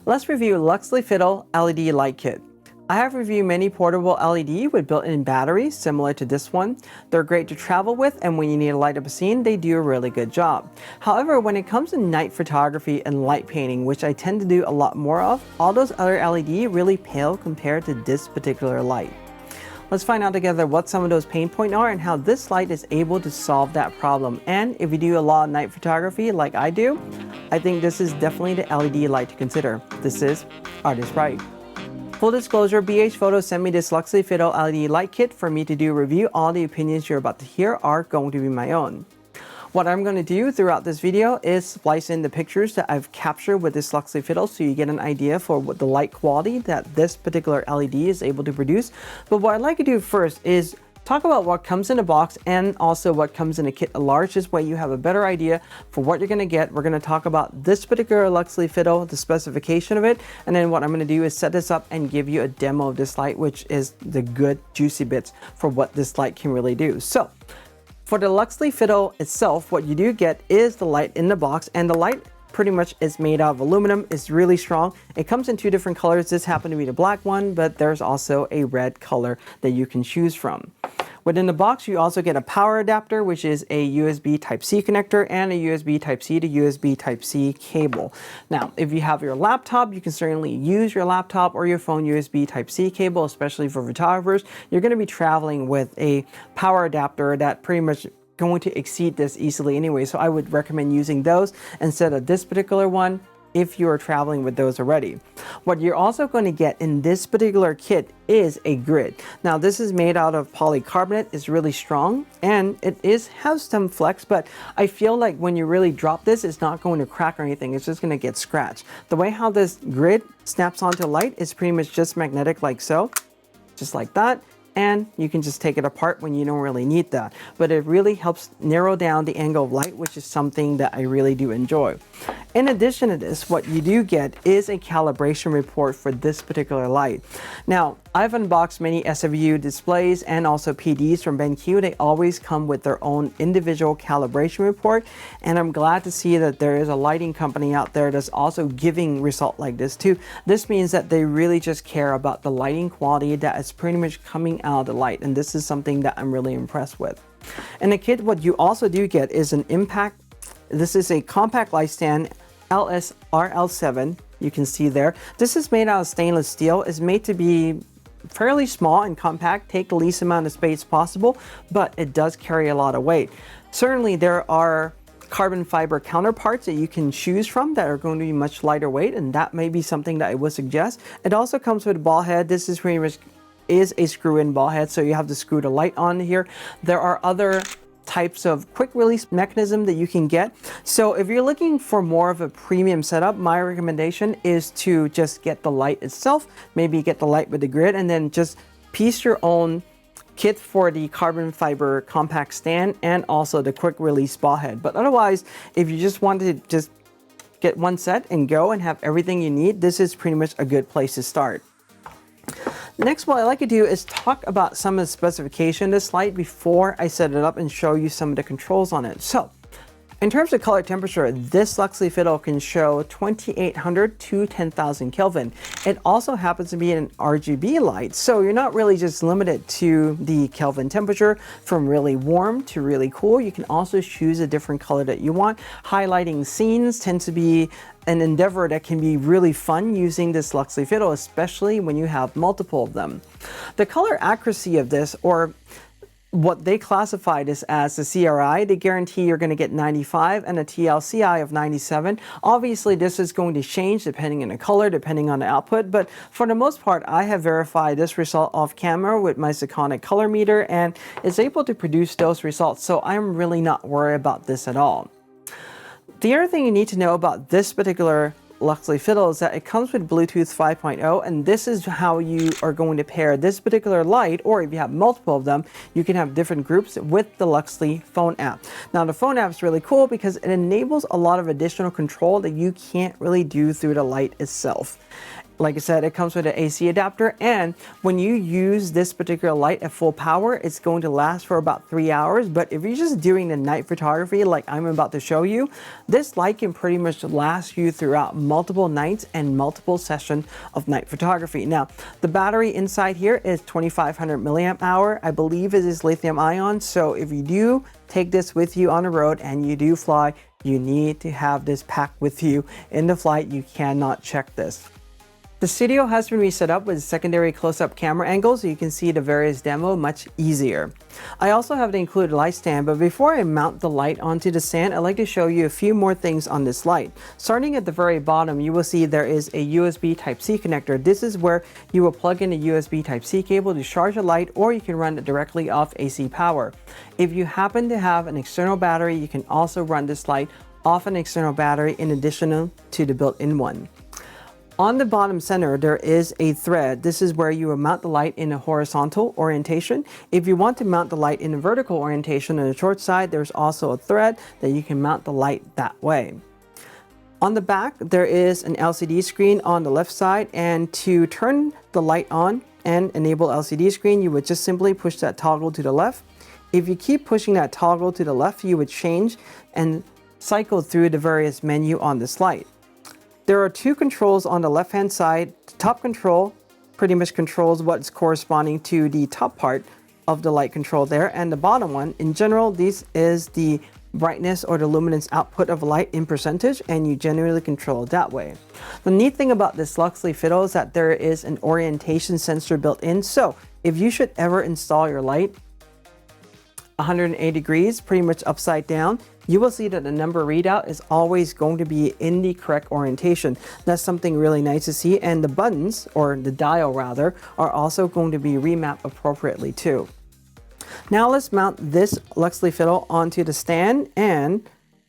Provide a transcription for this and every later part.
Let's review Luxli Fiddle LED Light Kit. I have reviewed many portable LED with built-in batteries similar to this one. They're great to travel with, and when you need to light up a scene, they do a really good job. However, when it comes to night photography and light painting, which I tend to do a lot more of, all those other LED really pale compared to this particular light. Let's find out together what some of those pain points are and how this light is able to solve that problem. And if you do a lot of night photography like I do, I think this is definitely the LED light to consider. This is ArtIsRight. Full disclosure, BH Photo sent me this Luxli Fiddle LED light kit for me to do a review. All the opinions you're about to hear are going to be my own. What I'm going to do throughout this video is splice in the pictures that I've captured with this Luxli Fiddle so you get an idea for what the light quality that this particular LED is able to produce. But what I'd like to do first is talk about what comes in a box and also what comes in a kit at large. This way you have a better idea for what you're going to get. We're going to talk about this particular Luxli Fiddle, the specification of it, and then what I'm going to do is set this up and give you a demo of this light, which is the good juicy bits for what this light can really do. So for the Luxli Fiddle itself, what you do get is the light in the box, and the light pretty much is made out of aluminum. It's really strong. It comes in two different colors. This happened to be the black one, but there's also a red color that you can choose from. Within the box, you also get a power adapter, which is a USB Type-C connector and a USB Type-C to USB Type-C cable. Now, if you have your laptop, you can certainly use your laptop or your phone USB Type-C cable, especially for photographers. You're going to be traveling with a power adapter that pretty much going to exceed this easily anyway. So I would recommend using those instead of this particular one if you are traveling with those already. What you're also going to get in this particular kit is a grid. Now this is made out of polycarbonate. It's really strong and it has some flex, but I feel like when you really drop this, it's not going to crack or anything. It's just going to get scratched. The way how this grid snaps onto light is pretty much just magnetic like so, just like that. And you can just take it apart when you don't really need that. But it really helps narrow down the angle of light, which is something that I really do enjoy. In addition to this, what you do get is a calibration report for this particular light. Now, I've unboxed many SFU displays and also PDs from BenQ. They always come with their own individual calibration report, and I'm glad to see that there is a lighting company out there that's also giving result like this too. This means that they really just care about the lighting quality that is pretty much coming out of the light, and this is something that I'm really impressed with. In the kit, what you also do get is an impact. This is a compact light stand, LSRL7. You can see there. This is made out of stainless steel. It's made to be fairly small and compact, take the least amount of space possible, but it does carry a lot of weight. Certainly there are carbon fiber counterparts that you can choose from that are going to be much lighter weight, and that may be something that I would suggest. It also comes with a ball head. This is pretty much a screw-in ball head, so you have to screw the light on here. There are other types of quick release mechanism that you can get. So if you're looking for more of a premium setup, my recommendation is to just get the light itself, maybe get the light with the grid, and then just piece your own kit for the carbon fiber compact stand and also the quick release ball head. But otherwise, if you just want to just get one set and go and have everything you need, this is pretty much a good place to start. Next, what I like to do is talk about some of the specification of this light before I set it up and show you some of the controls on it. So, in terms of color temperature, this Luxli Fiddle can show 2800 to 10,000 Kelvin. It also happens to be an RGB light, so you're not really just limited to the Kelvin temperature from really warm to really cool. You can also choose a different color that you want. Highlighting scenes tends to be an endeavor that can be really fun using this Luxli Fiddle, especially when you have multiple of them. The color accuracy of this, or what they classify this as the CRI, they guarantee you're going to get 95 and a TLCI of 97. Obviously, this is going to change depending on the color, depending on the output, but for the most part, I have verified this result off camera with my Sekonic color meter, and it's able to produce those results, so I'm really not worried about this at all. The other thing you need to know about this particular Luxli Fiddle is that it comes with Bluetooth 5.0, and this is how you are going to pair this particular light, or if you have multiple of them, you can have different groups with the Luxli phone app. Now the phone app is really cool because it enables a lot of additional control that you can't really do through the light itself. Like I said, it comes with an AC adapter, and when you use this particular light at full power, it's going to last for about 3 hours. But if you're just doing the night photography like I'm about to show you, this light can pretty much last you throughout multiple nights and multiple sessions of night photography. Now, the battery inside here is 2500 milliamp hour. I believe it is lithium ion, so if you do take this with you on the road and you do fly, you need to have this packed with you in the flight. You cannot check this. The studio has been reset up with secondary close-up camera angles so you can see the various demo much easier. I also have the included light stand, but before I mount the light onto the stand, I'd like to show you a few more things on this light. Starting at the very bottom, you will see there is a USB Type-C connector. This is where you will plug in a USB Type-C cable to charge a light, or you can run it directly off AC power. If you happen to have an external battery, you can also run this light off an external battery in addition to the built-in one. On the bottom center, there is a thread. This is where you will mount the light in a horizontal orientation. If you want to mount the light in a vertical orientation on the short side, there's also a thread that you can mount the light that way. On the back, there is an LCD screen on the left side, and to turn the light on and enable LCD screen, you would just simply push that toggle to the left. If you keep pushing that toggle to the left, you would change and cycle through the various menu on this light. There are two controls on the left-hand side. The top control pretty much controls what's corresponding to the top part of the light control there, and the bottom one, in general, this is the brightness or the luminance output of light in percentage, and you generally control it that way. The neat thing about this Luxli Fiddle is that there is an orientation sensor built in, so if you should ever install your light 180 degrees, pretty much upside down, you will see that the number readout is always going to be in the correct orientation. That's something really nice to see, and the buttons, or the dial rather, are also going to be remapped appropriately too. Now let's mount this Luxli Fiddle onto the stand, and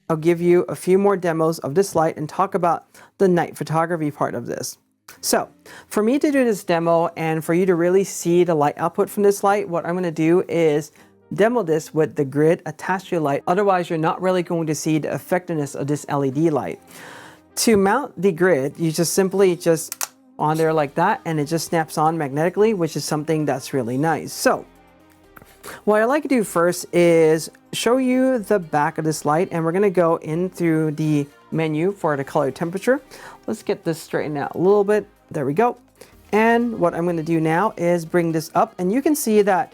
I'll give you a few more demos of this light and talk about the night photography part of this. So for me to do this demo and for you to really see the light output from this light, what I'm going to do is demo this with the grid attached to your light. Otherwise, you're not really going to see the effectiveness of this LED light. To mount the grid, you just simply on there like that, and it just snaps on magnetically, which is something that's really nice. So what I like to do first is show you the back of this light, and we're going to go in through the menu for the color temperature. Let's get this straightened out a little bit. There we go. And what I'm going to do now is bring this up, and you can see that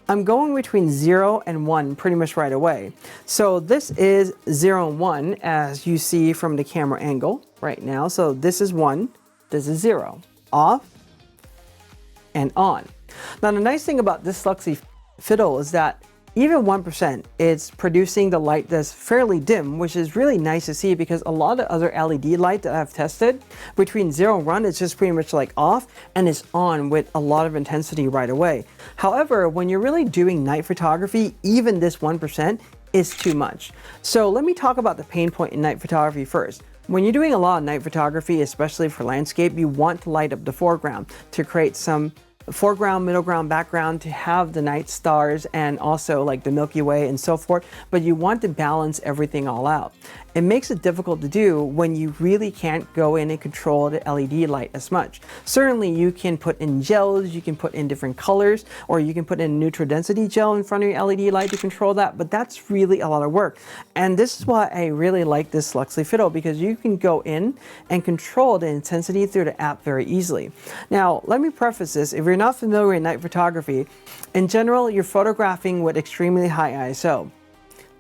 I'm going between 0 and 1 pretty much right away. So this is 0 and 1, as you see from the camera angle right now. So this is 1, this is 0, off and on. Now the nice thing about this Luxli Fiddle is that even 1%, it's producing the light that's fairly dim, which is really nice to see, because a lot of other LED light that I've tested, between 0 and 1, it's just pretty much like off, and it's on with a lot of intensity right away. However, when you're really doing night photography, even this 1% is too much. So let me talk about the pain point in night photography first. When you're doing a lot of night photography, especially for landscape, you want to light up the foreground to create some foreground, middle ground, background, to have the night stars and also like the Milky Way and so forth, but you want to balance everything all out. It makes it difficult to do when you really can't go in and control the LED light as much. Certainly you can put in gels, you can put in different colors, or you can put in neutral density gel in front of your LED light to control that, but that's really a lot of work. And this is why I really like this Luxli Fiddle, because you can go in and control the intensity through the app very easily. Now, let me preface this. If you're not familiar with night photography, in general, you're photographing with extremely high ISO.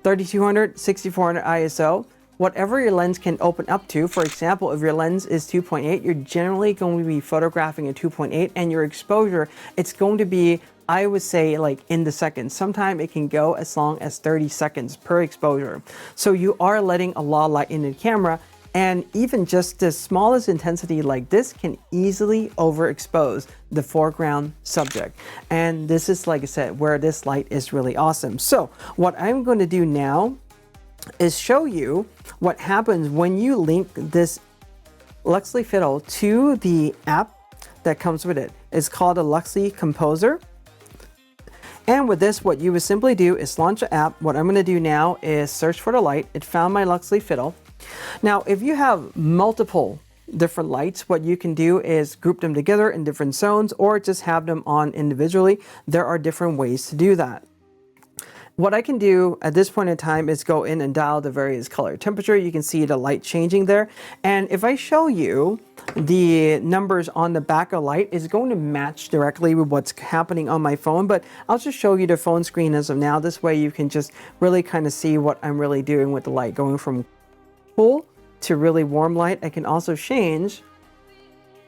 3200, 6400 ISO, whatever your lens can open up to. For example, if your lens is 2.8, you're generally going to be photographing at 2.8, and your exposure, it's going to be, I would say, like in the seconds. Sometimes it can go as long as 30 seconds per exposure. So you are letting a lot of light into the camera, and even just the smallest intensity like this can easily overexpose the foreground subject. And this is, like I said, where this light is really awesome. So what I'm going to do now is show you what happens when you link this Luxli Fiddle to the app that comes with it. It's called a Luxli Composer. And with this, what you would simply do is launch an app. What I'm going to do now is search for the light. It found my Luxli Fiddle. Now, if you have multiple different lights, what you can do is group them together in different zones or just have them on individually. There are different ways to do that. What I can do at this point in time is go in and dial the various color temperature. You can see the light changing there. And if I show you the numbers on the back of light, is going to match directly with what's happening on my phone, but I'll just show you the phone screen as of now. This way you can just really kind of see what I'm really doing with the light, going from cool to really warm light. I can also change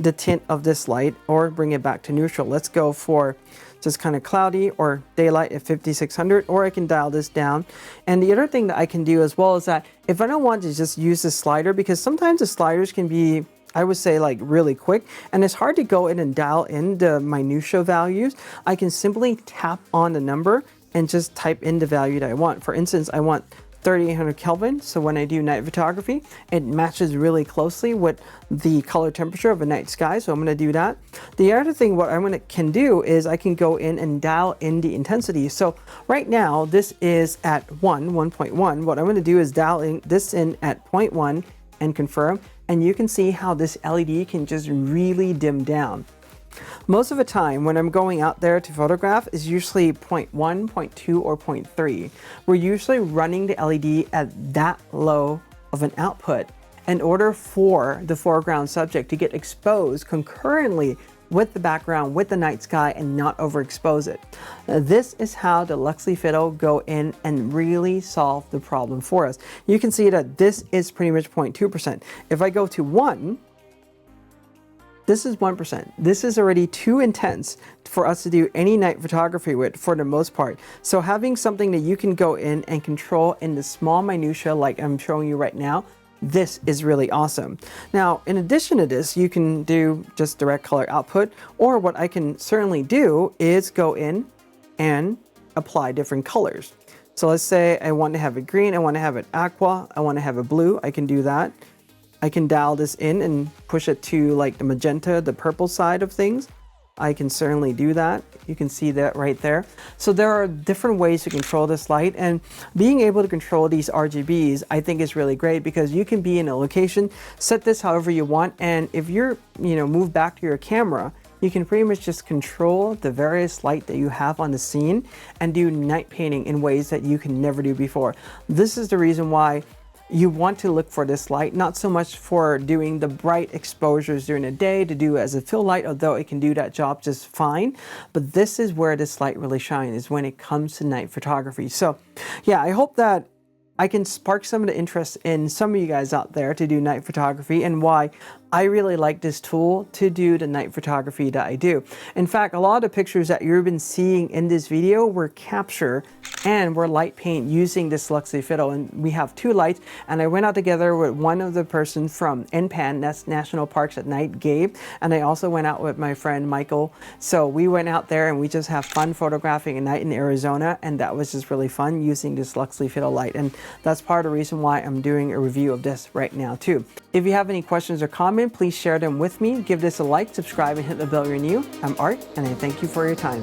the tint of this light or bring it back to neutral. Let's go for just kind of cloudy or daylight at 5600, or I can dial this down. And the other thing that I can do as well is that if I don't want to just use the slider, because sometimes the sliders can be, I would say, like really quick, and it's hard to go in and dial in the minutia values. I can simply tap on the number and just type in the value that I want. For instance, I want 3800 Kelvin. So when I do night photography, it matches really closely with the color temperature of a night sky. So I'm going to do that. The other thing what can do is I can go in and dial in the intensity. So right now this is at 1.1. What I'm going to do is dial in this in at 0.1 and confirm. And you can see how this LED can just really dim down. Most of the time when I'm going out there to photograph is usually 0.1, 0.2, or 0.3. We're usually running the LED at that low of an output in order for the foreground subject to get exposed concurrently with the background, with the night sky, and not overexpose it. Now, this is how the Luxli Fiddle go in and really solve the problem for us. You can see that this is pretty much 0.2%. If I go to 1, this is 1%. This is already too intense for us to do any night photography with for the most part. So having something that you can go in and control in the small minutia like I'm showing you right now, this is really awesome. Now, in addition to this, you can do just direct color output, or what I can certainly do is go in and apply different colors. So let's say I want to have it green, I want to have it aqua, I want to have it blue, I can do that. I can dial this in and push it to like the magenta, the purple side of things. I can certainly do that. You can see that right there. So there are different ways to control this light, and being able to control these RGBs I think is really great because you can be in a location, set this however you want, and if you're, move back to your camera, you can pretty much just control the various light that you have on the scene and do night painting in ways that you can never do before. This is the reason why you want to look for this light, not so much for doing the bright exposures during the day to do as a fill light, although it can do that job just fine. But this is where this light really shines, is when it comes to night photography. So yeah, I hope that I can spark some of the interest in some of you guys out there to do night photography and why I really like this tool to do the night photography that I do. In fact, a lot of the pictures that you've been seeing in this video were captured and were light paint using this Luxli Fiddle. And we have two lights, and I went out together with one of the person from NPAN, that's National Parks at Night, Gabe, and I also went out with my friend Michael. So we went out there and we just have fun photographing at night in Arizona, and that was just really fun using this Luxli Fiddle light. And that's part of the reason why I'm doing a review of this right now too. If you have any questions or comments, please share them with me. Give this a like, subscribe, and hit the bell if you're new. I'm Art, and I thank you for your time.